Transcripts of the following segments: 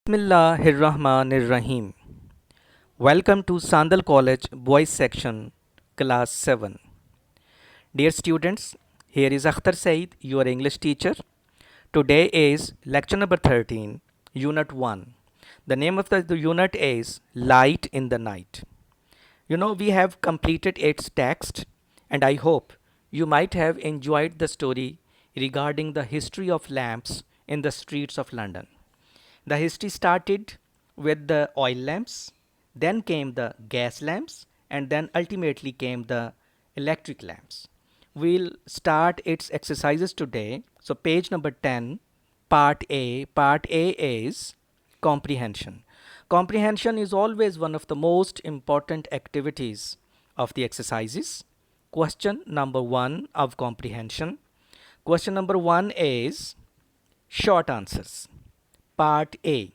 Bismillahirrahmanirrahim. Welcome to Sandal College Boys Section, Class 7. Dear students, here is Akhtar Said, your English teacher. Today is lecture number 13, Unit 1. The name of the unit is Light in the Night. We have completed its text, and I hope you might have enjoyed the story regarding the history of lamps in the streets of London. The history started with the oil lamps, then came the gas lamps, and then ultimately came the electric lamps. We'll start its exercises today. So, page number 10, part A. Part A is comprehension. Comprehension is always one of the most important activities of the exercises. Question number 1 of comprehension. Question number 1 is short answers. Part A.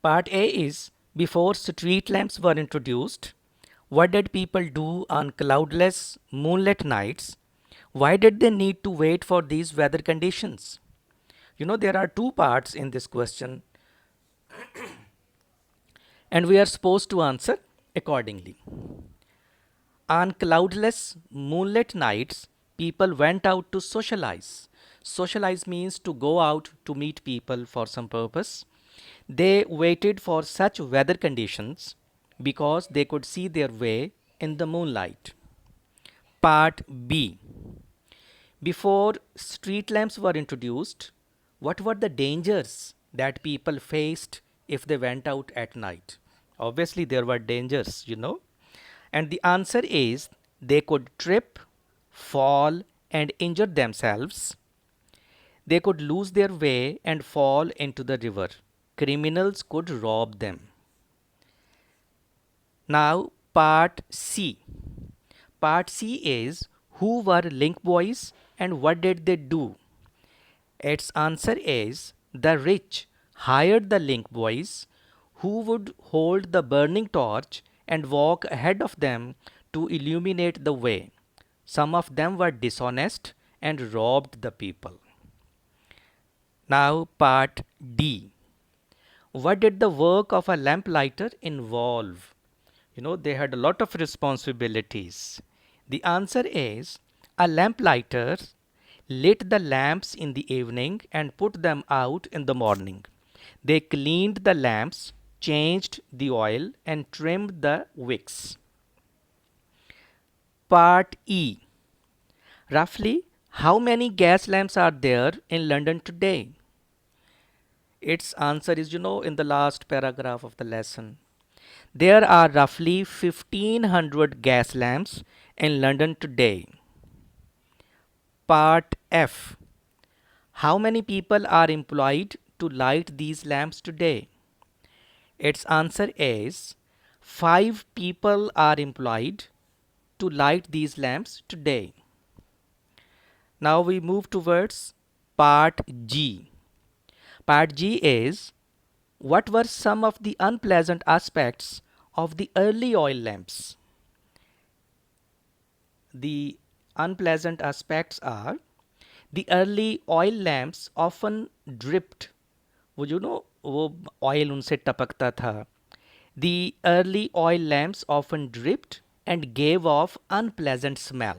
Part A is before street lamps were introduced, what did people do on cloudless, moonlit nights? Why did they need to wait for these weather conditions? There are two parts in this question, and we are supposed to answer accordingly. On cloudless, moonlit nights, people went out to socialize. Socialize means to go out to meet people for some purpose. They waited for such weather conditions because they could see their way in the moonlight. Part B. Before street lamps were introduced, what were the dangers that people faced if they went out at night? Obviously, there were dangers. And the answer is they could trip, fall, and injure themselves. They could lose their way and fall into the river. Criminals could rob them. Now, part C. Part C is who were link boys and what did they do? Its answer is the rich hired the link boys who would hold the burning torch and walk ahead of them to illuminate the way. Some of them were dishonest and robbed the people. Now, part D. What did the work of a lamplighter involve? They had a lot of responsibilities. The answer is a lamplighter lit the lamps in the evening and put them out in the morning. They cleaned the lamps, changed the oil, and trimmed the wicks. Part E. Roughly, how many gas lamps are there in London today? Its answer is, in the last paragraph of the lesson. There are roughly 1500 gas lamps in London today. Part F. How many people are employed to light these lamps today? Its answer is 5 people are employed to light these lamps today. Now we move towards part G. Part G is what were some of the unpleasant aspects of the early oil lamps? The unpleasant aspects are the early oil lamps often dripped. वो oil उनसे टपकता था. The early oil lamps often dripped and gave off unpleasant smell.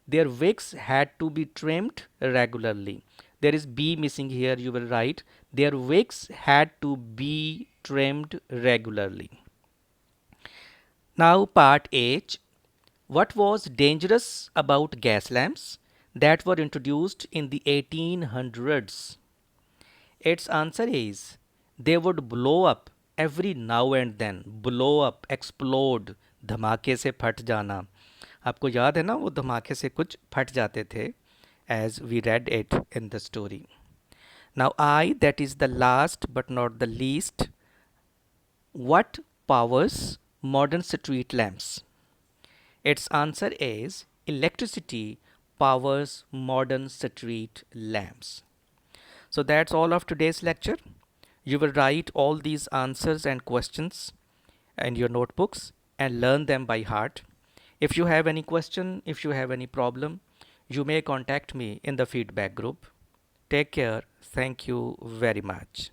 Their wicks had to be trimmed regularly. There is B missing here, you will write. Their wicks had to be trimmed regularly. Now part H. What was dangerous about gas lamps that were introduced in the 1800s? Its answer is they would blow up every now and then. Blow up, explode, धमाके से फट जाना. आपको याद है ना वो धमाके से कुछ फट जाते थे, as we read it in the story. Now I, that is the last but not the least, what powers modern street lamps? Its answer is electricity powers modern street lamps. So that's all of today's lecture. You will write all these answers and questions in your notebooks and learn them by heart. If you have any question, if you have any problem, you may contact me in the feedback group. Take care. Thank you very much.